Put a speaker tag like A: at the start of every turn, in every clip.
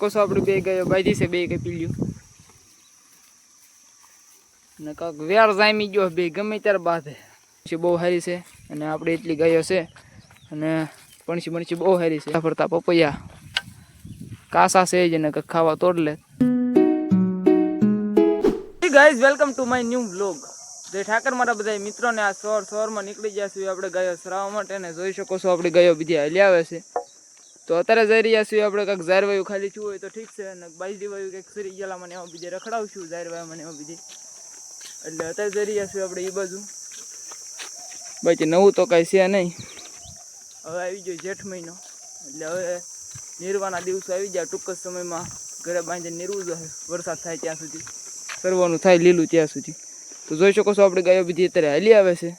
A: કોસો આપણે બે ગયો બાજી છે બે કઈ પીલ્યું ને કાક વેર જામી ગયો બે ગમે ત્યારે બાંધે પછી બહુ સારી છે અને આપણે એટલી ગાયો છે અને પણસી બણસી બહુ સારી છે ફરતા પપૈયા કાસા છે જ ને કાંક ખાવા તોડ લે. Guys welcome to my new vlog. જય ઠાકર મારા બધા મિત્રોને. આ સવારમાં નીકળી ગયા છીએ આપણે ગાયો સરાવવા માટે ને જોઈ શકો છો આપણે ગાયો બીજી હાલી આવે છે. તો અત્યારે જઈ રહ્યા છીએ આપણે કાંઈક ઝારવાયું ખાલી છું હોય તો ઠીક છે અને બાજરી વાયું કંઈક સરી ગયેલા મને એમાં બીજે રખડાવશું ઝારવાયા મને એમાં બીજી એટલે અત્યારે જઈ રહ્યા છીએ આપણે એ બાજુ. બાકી નવું તો કાંઈ છે નહીં. હવે આવી ગયો જેઠ મહિનો એટલે હવે નીરવાના દિવસો આવી ગયા. ટૂંક જ સમયમાં ઘરે બાંધીને નીરવું જોઈએ વરસાદ થાય ત્યાં સુધી કરવાનું થાય લીલું ત્યાં સુધી. તો જોઈ શકો છો આપણે ગાયો બીજી અત્યારે હાલી આવે છે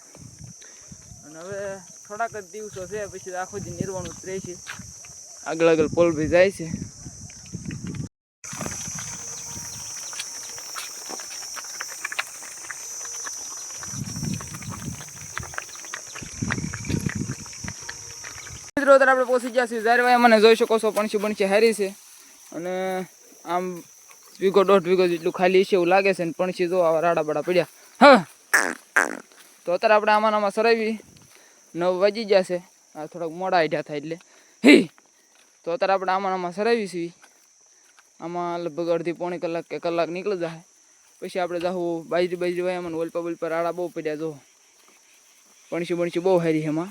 A: અને હવે થોડાક જ દિવસો છે પછી આખો દી નીરવાનું જ રહે છે. આગળ આગળ પોલભાઈ જાય છે. મિત્રો અત્યારે આપણે પહોંચી ગયા છીએ ઝારવાયા. મને જોઈ શકો છો પણસી બણસી હારી છે અને આમ વીઘો 1.5 વીઘો જેટલું ખાલી છે એવું લાગે છે ને પણસી જો આવા રાડા બડા પડ્યા. હા તો અત્યારે આપણે આમાં સરાવી 9 વાગી ગયા છે. આ થોડાક મોડા આઈઢા થાય એટલે તો અત્યારે આપણે આમાં સરાવી છીએ. આમાં લગભગ અડધી પોણી કલાક કે કલાક નીકળી જાય પછી આપણે જાવું બાજરી વાયામાં ઓલપા બોલપા રાડા બહુ પડ્યા જો પણસી બણસી બહુ હારી એમાં.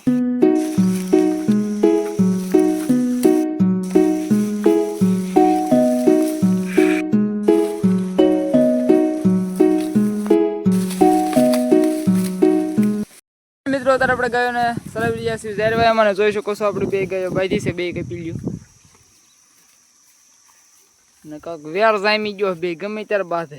A: મિત્રો અત્યારે આપણે ગાયો ને સરાવી રહ્યા છીએ ઝારવાયામાં. જોઈ શકો છો આપણે બે ગાયો બાંધી છે બે કઈ પીલ્યું ને કાંક વેર જામી ગયો બે ગમે ત્યારે બાંધે.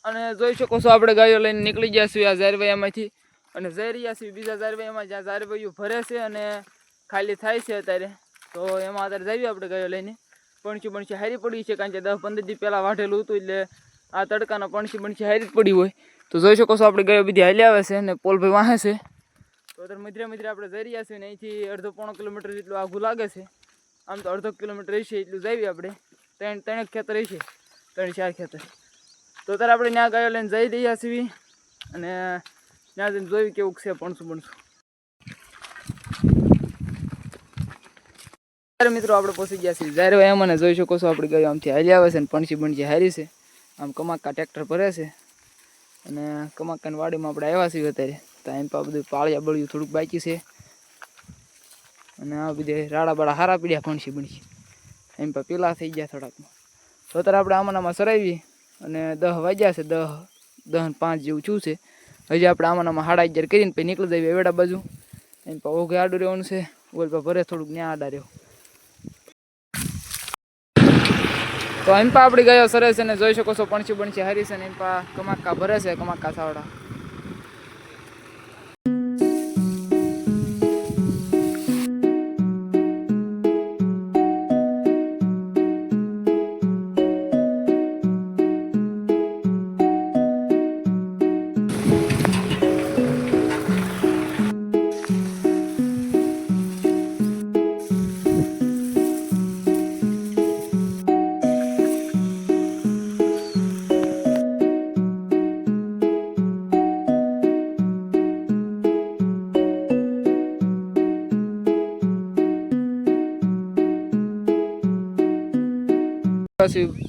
A: અને જોઈ શકો છો આપણે ગાયો લઈને નીકળી ગયા છીએ આ ઝારવાયામાંથી અને જઈ રહ્યા છીએ બીજા ઝારવાયામાં જ્યાં ઝારવાયું ભરે છે અને ખાલી થાય છે અત્યારે. તો એમાં અત્યારે જઈએ આપણે ગાયો લઈને. પણસી બણસી હારી પડી છે કારણ કે 10-15 દી પહેલાં વાઢેલું હતું એટલે આ તડકાના પણસી બણસી હારી જ પડી હોય. તો જોઈ શકો છો આપણે ગાયો બધી હાલી આવે છે ને પોલભાઈ વાહે છે. તો અત્યારે મધ્રે આપણે જઈ રહ્યા છીએ ને અહીંથી 1.5 કિલોમીટર જેટલું આઘું લાગે છે. આમ તો 1/2 કિલોમીટર રહેશે એટલું જઈએ આપણે. 3 ખેતર રહેશે 3-4 ખેતર. તો અત્યારે આપણે ત્યાં ગાયો લઈને જઈ રહ્યા છીએ અને ત્યાં જઈને જોયું કેવું છે પણસું બણસું. મિત્રો આપણે પહોંચી ગયા છીએ ઝારવાયા. મને જોઈ શકો છો આપણે ગાયો આમથી હાલી આવે છે ને પણસી બણસી હારી છે. આમ કમાકા ટ્રેક્ટર ભરે છે અને કમાકાની વાડીમાં આપણે આવ્યા છીએ અત્યારે. તો એમ પા બધું પાળિયા બળિયું થોડુંક બાકી છે અને આ બધે રાડા બાડા હારા પીડ્યા પણસી બણસી એમ પા પેલા થઈ ગયા થોડાકમાં. તો અત્યારે આપણે આમાં સરાવી અને 10 વાગ્યા છે 10-5 જેવું છું છે. હજી આપણે આમાં 11:30 કરીને પછી નીકળી જઈએ વેડા બાજુ. એમ પા ઓઘે આડું રહેવાનું છે ઓલ પા ભરે થોડુંક ન્યા આડા રહ્યો. તો એમ પા આપણી ગાયો સરસ છે ને જોઈ શકો છો પણસી બણસી હારી છે ને એમ પા કમાકા ભરે છે કમાકા સાવડા.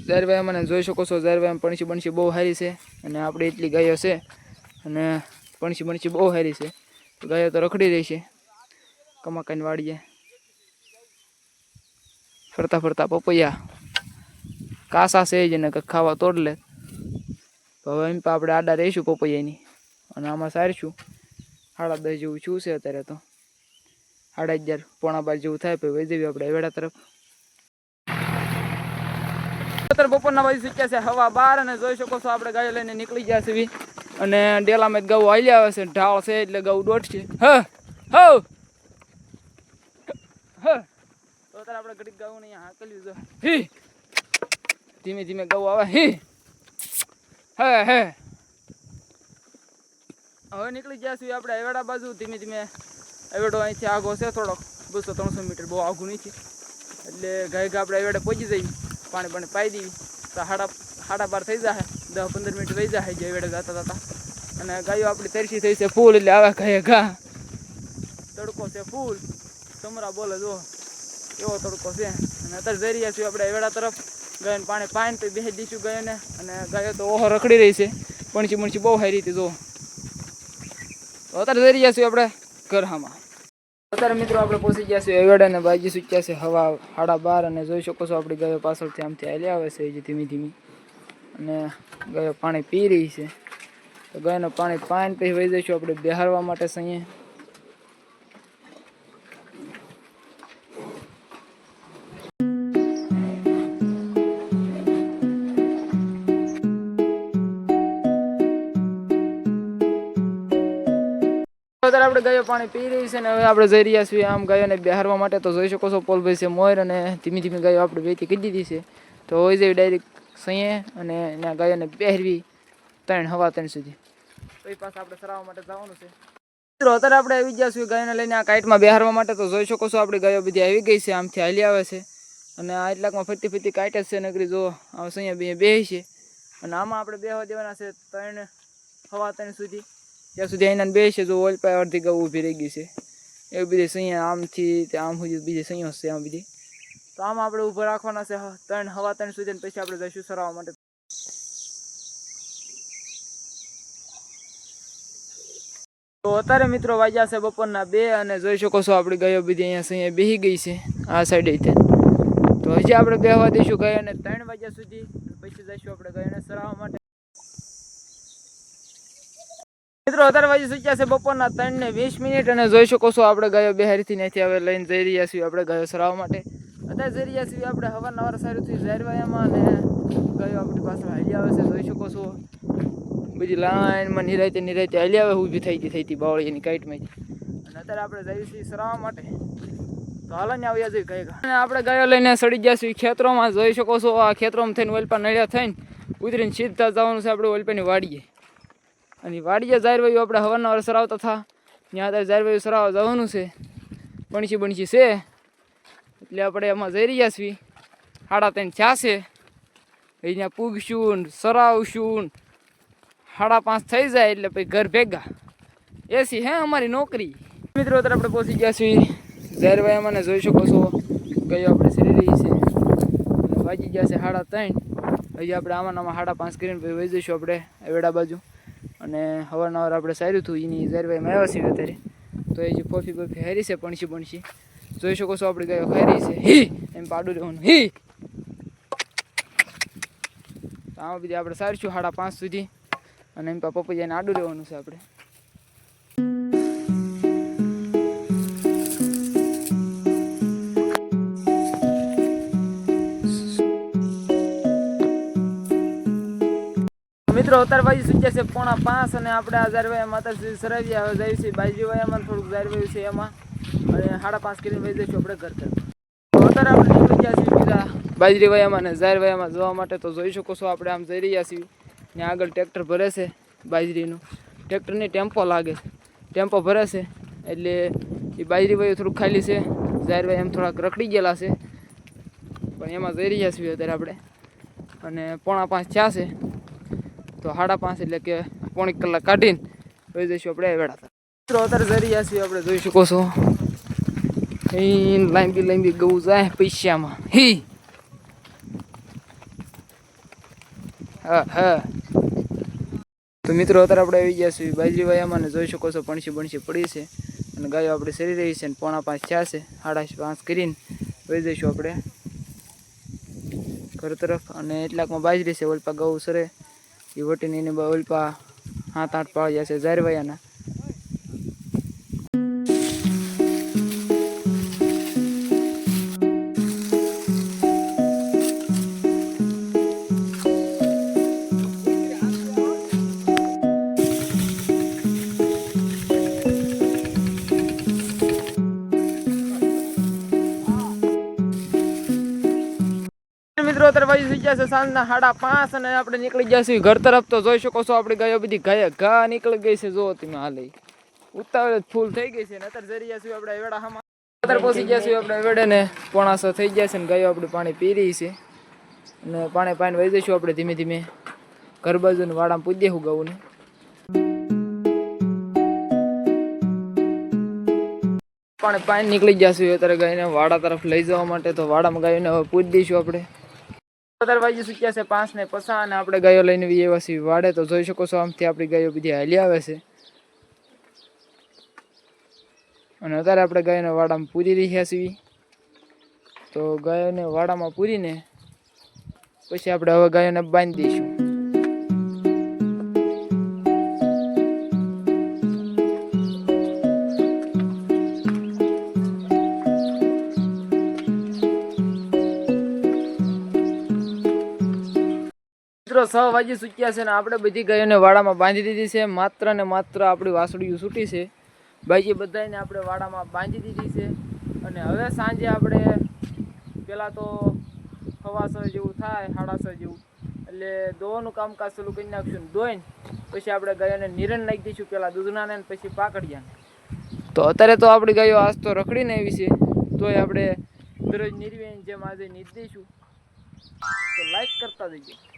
A: ઝારવાયા મને જોઈ શકો છો ઝારવાયા પણસી બણસી બહુ સારી છે અને આપણે એટલી ગાયો છે અને પણસી બણસી બહુ સારી છે. ગાયો તો રખડી રહી છે કમાકાની વાડીએ ફરતા ફરતા પપૈયા કાસા છે જ ને કંઈક ખાવા તોડ લે. હવે એમ આપણે આડા રહીશું પપૈયાની અને આમાં સારીશું 10:30 જેવું છું છે અત્યારે. તો 11:30 પોણા 12 જેવું થાય પછી વહી જઈએ આપણે વેડા તરફ. બપોરના વાગી ચૂક્યા છે 12:15 અને જોઈ શકો છો આપણે ગાયો લઈને નીકળી ગયા છીએ અને ડેલામાં ગૌ હાલી આવે છે ઢાળ છે એટલે ગૌ દોડશે. તો અત્યારે આપણે ઘડીક ગૌ ને હાંકલ્યું જો ધીમે ધીમે ગૌ આવે. હવે નીકળી ગયા છીએ આપણે હવેડા બાજુ ધીમે ધીમે એવેડો અહીંથી આગો છે થોડોક 200-300 મીટર, બહુ આઘું નથી. એટલે ગાય આપણે એવેડે પહોંચી જઈએ, પાણી પાઈ દેવી તો 12:30 થઈ જાય, 10-15 મિનિટ વહી જાય જે એવેડે જતા જતા. અને ગાયો આપણી તરસી થઈ છે ફૂલ, એટલે આવા ગાય ઘા તડકો છે ફૂલ, સમરા બોલે જો એવો તડકો છે. અને અત્યારે જઈ રહ્યા છીએ આપણે એવેડા તરફ. ગાયને પાણી પાઈને તો બેસી દઈશું ગાયોને. અને ગાયો તો ઓહો રખડી રહી છે, પણછી બહુ સારી રીતે જો. તો અત્યારે જઈ રહ્યા છીએ આપણે ઘરહામાં. અત્યારે મિત્રો આપણે પહોંચી ગયા છીએ એવેડા ને બાજી સૂચ્યા છે હવા 12:30. અને જોઈ શકો છો આપણી ગાયો પાછળથી આમથી હાલી આવે છે જે ધીમી ધીમી. અને ગાયો પાણી પી રહી છે. તો ગાયનું પાણી પાઈને પછી વહી જઈશું આપણે બેહારવા માટે સહીએ. અત્યારે આપણે ગાયો પાણી પી રહી છે ને હવે આપણે જઈ રહ્યા છીએ આમ ગાયોને બેહારવા માટે. તો જોઈ શકો છો પોલભાઈ છે મોર, અને ધીમી ધીમી ગાયો આપણે વેચી કરી દીધી છે. તો હોય જઈએ ડાયરેક્ટ સહીએ અને એના ગાયોને બેહરવી 3-3 સુધી. તો એ પાછા આપણે સરાવવા માટે જવાનું છે. મિત્રો અત્યારે આપણે આવી ગયા છીએ ગાયોને લઈને આ કાઈટમાં બેહારવા માટે. તો જોઈ શકો છો આપણી ગાયો બધી આવી ગઈ છે, આમથી હાલી આવે છે. અને આ એટલાકમાં ફરતી ફરતી કાઈટ જ છે નગરી જો અહીંયા બે છે. અને આમાં આપણે બેહવા દેવાના છે 3-3 સુધી. ત્યાં સુધી અહીંના બે છે જો ઓલ પાસે અડધી ગૌ ઊભી રહી ગઈ છે. એવી બધી સૈયા આમથી આમ સુધી બીજી સૈયો છે આમ બધી. તો આમાં આપણે ઊભો રાખવાના છે 3-3 સુધી. અને પછી આપણે જઈશું સરાવવા માટે. તો અત્યારે મિત્રો વાગ્યા છે બપોરના 2. અને જોઈ શકો છો આપણી ગાયો બધી અહીંયા સૈયા બેસી ગઈ છે આ સાઈડે. તો હજી આપણે બેહવા દઈશું ગાયોને 3 વાગ્યા સુધી. પછી જઈશું આપણે ગાયોને સરાવવા માટે. મિત્રો અત્યારે વાગી સૂચ્યા છે બપોરના 3:20. અને જોઈ શકો છો આપણે ગાયો બેહારીથી ત્યાંથી હવે લઈને જઈ રહ્યા છીએ આપણે ગાયો સરાવવા માટે. અત્યારે જઈ રહ્યા છીએ આપણે હવારનવાર સારું થયું ઝારવાયામાં. અને ગાયો આપણી પાસે હાલી આવે છે જોઈ શકો છો બધી લાઈનમાં નિરાયતે હાલી આવે ઊભી થઈ હતી બાવળીની કાઈટમાંથી. અને અત્યારે આપણે જઈએ છીએ સરાવવા માટે. તો હાલો ને આવ્યા જોઈએ ગાય. અને આપણે ગાયો લઈને સડી ગયા છીએ ખેતરોમાં. જોઈ શકો છો આ ખેતરોમાં થઈને ઓલપા નળિયા થઈને ઉતરીને સીધા જવાનું છે આપણે ઓલપાની વાડીએ. અને વાડીએ ઝારવાયું આપણે હવારનવાર સરાવતા હતા ત્યાં અત્યારે ઝારવાયું સરાવવા જવાનું છે. બણશી છે એટલે આપણે એમાં જઈ રહ્યા છીએ. 3:30 થયા છે. અહીંયા પૂગશું સરાવશું 5:30 થઈ જાય એટલે પછી ઘર ભેગા એસી હે અમારી નોકરી. મિત્રો અત્યારે આપણે પહોંચી ગયા છીએ ઝારવાયામાં. ને જોઈ શકો છો ગયો આપણે સરી રહી છે. અને વાગી ગયા છે 3:30. હજી આપણે આમાં 5:30 કરીને પછી વહી જઈશું આપણે એવેડા બાજુ. અને હવારનવાર આપણે સાર્યું હતું એની ઝારવાઈમાં આવ્યા છીએ અત્યારે. તો એ જે પોફી હારી છે પણશી જોઈ શકો છો આપણી ગાયો ખાઈ રહી છે. હી એમ પાડું રહેવાનું હી. આમાં બધી આપણે સારશું 5:30 સુધી. અને એમ પપૈયાને આડું રહેવાનું છે આપણે. મિત્રો અત્યારે વાગી સૂચ્યા છે 4:45. અને આપણે આ ઝારવાયા માતાજી સરાવી હવે જઈએ છીએ બાજરી વાયામાં થોડુંક ઝારવાયું છે એમાં. અને 5:30 કરીને વહી જઈશું આપણે ઘર તરફ. તો અત્યારે આપણે નીકળી ગયા છીએ બીજા બાજરી વાયામાં અને ઝારવાયામાં જવા માટે. તો જોઈ શકો છો આપણે આમ જઈ રહ્યા છીએ. ત્યાં આગળ ટ્રેક્ટર ભરે છે બાજરીનું. ટ્રેક્ટરની ટેમ્પો લાગે છે, ટેમ્પો ભરે છે એટલે એ બાજરી વાયું થોડુંક ખાલી છે. ઝારવાયા એમ થોડાક રખડી ગયેલા છે પણ એમાં જઈ રહ્યા છીએ અત્યારે આપણે. અને 4:45 થયા છે. તો 5:30 એટલે કે 1.5 કલાક કાઢીને વહી જઈશું આપણે એવેડા. મિત્રો અત્યારે જઈ રહ્યા છીએ આપણે જોઈ શકો છો લાંબી ગૌ જાય પૈસામાં હી. હા તો મિત્રો અત્યારે આપણે આવી ગયા છીએ બાજરી વાયામાં. ને જોઈ શકો છો પણશી પડી છે. અને ગાયો આપણે સરી રહી છે. અને 4:45 થયા છે. 5:30 કરીને વહી જઈશું આપણે ઘર તરફ. અને એટલાકમાં બાજરી છે ઓલપા ગૌ સરે એ વટીને એને ઓલપા 7-8 પાળ્યા છે ઝારવાયાના. મિત્રો અત્યારે વાગી થઈ ગયા છે સાંજના 5:30. અને આપણે નીકળી ગયા છીએ ઘર તરફ. તો જોઈ શકો છો આપણી ગાયો બધી ઘા નીકળી ગઈ છે જો તમે હાલે. ઉતાવળ જ ફૂલ થઈ ગઈ છે ને અત્યારે જઈ રહ્યા છીએ આપણે એવડા હામાં અત્યારે પહોંચી ગયા છીએ આપણે એવડે ને 6:30 થઈ ગયા છે ને ગાયો આપણે પાણી પી રહી છે અને પાણી પાઈને વહી જઈશું આપણે ધીમે ધીમે ઘર બાજુ ને વાડામાં પૂજી દેવું ગાવું ને પાણી પાણી નીકળી ગયા છીએ અત્યારે ગાયને વાડા તરફ લઈ જવા માટે તો વાડામાં ગાયોને હવે પૂજી દઈશું આપણે અત્યારે વાગી ચૂક્યા છે 5:50 અને આપણે ગાયો લઈને એવા છીએ વાડે તો જોઈ શકો છો આમથી આપણી ગાયો બધી હાલી આવે છે અને અત્યારે આપણે ગાયોને વાડામાં પૂરી રહ્યા છીએ તો ગાયોને વાડામાં પૂરીને પછી આપણે હવે ગાયોને બાંધી દઈશું મિત્રો 6 વાગી ચૂક્યા છે ને આપણે બધી ગાયોને વાડામાં બાંધી દીધી છે માત્ર ને માત્ર આપણી વાસળીઓ છૂટી છે બાકી બધાને આપણે વાડામાં બાંધી દીધી છે અને હવે સાંજે આપણે પહેલાં તો 6:15 જેવું થાય 6:30 જેવું એટલે દોવાનું કામકાજ ચાલુ કરી નાખશું ને દોઈને પછી આપણે ગાયોને નિરણ નાખી દઈશું પહેલાં દૂધનાને ને પછી પાકડિયાને તો અત્યારે તો આપણી ગાયો આજ તો રખડીને આવી છે તોય આપણે દરરોજ નિરવીને જેમ આજે નીર દઈશું તો લાઈક કરતા જઈએ